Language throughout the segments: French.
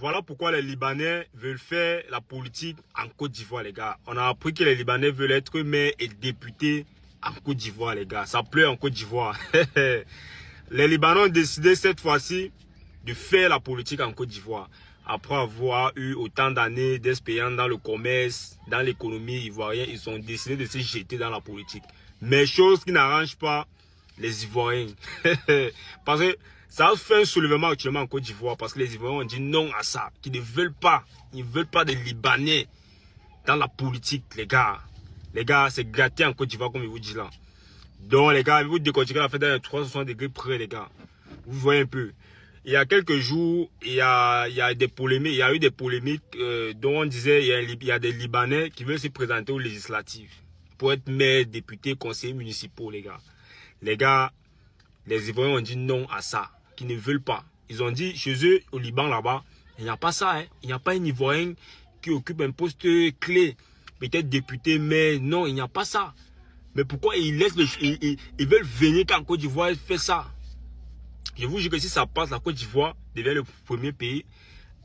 Voilà pourquoi les Libanais veulent faire la politique en Côte d'Ivoire, les gars. On a appris que les Libanais veulent être maires et députés en Côte d'Ivoire, les gars. Ça pleut en Côte d'Ivoire. Les Libanais ont décidé cette fois-ci de faire la politique en Côte d'Ivoire. Après avoir eu autant d'années d'expérience dans le commerce, dans l'économie ivoirienne, ils ont décidé de se jeter dans la politique. Mais chose qui n'arrange pas les Ivoiriens. Parce que ça fait un soulèvement actuellement en Côte d'Ivoire parce que les Ivoiriens ont dit non à ça. Qu'ils ne veulent pas. Ils ne veulent pas des Libanais dans la politique, les gars. Les gars, c'est gâté en Côte d'Ivoire comme je vous dis là. Donc les gars, vous décortiquez la fête dans les 360 degrés près, les gars. Vous voyez un peu. Il y a quelques jours, il y a des polémiques, il y a eu des polémiques dont on disait il y a des Libanais qui veulent se présenter aux législatives pour être maire, député, conseillers municipaux, les gars. Les gars, les Ivoiriens ont dit non à ça, qu'ils ne veulent pas. Ils ont dit chez eux, au Liban là-bas, il n'y a pas ça, hein. Il n'y a pas un Ivoirien qui occupe un poste clé, peut-être député, mais non, il n'y a pas ça. Mais pourquoi ils laissent ils veulent venir en Côte d'Ivoire et faire ça? Je vous jure que si ça passe, la Côte d'Ivoire devient le premier pays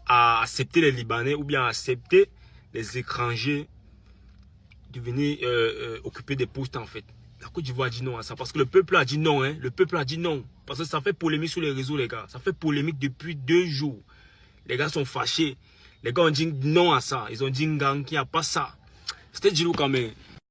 à accepter les Libanais ou bien à accepter les étrangers de venir occuper des postes en fait. La Côte d'Ivoire a dit non à ça parce que le peuple a dit non. Hein. Le peuple a dit non. Parce que ça fait polémique sur les réseaux, les gars. Ça fait polémique depuis 2 jours. Les gars sont fâchés. Les gars ont dit non à ça. Ils ont dit gang qu'il n'y a pas ça. C'était Djilou quand même.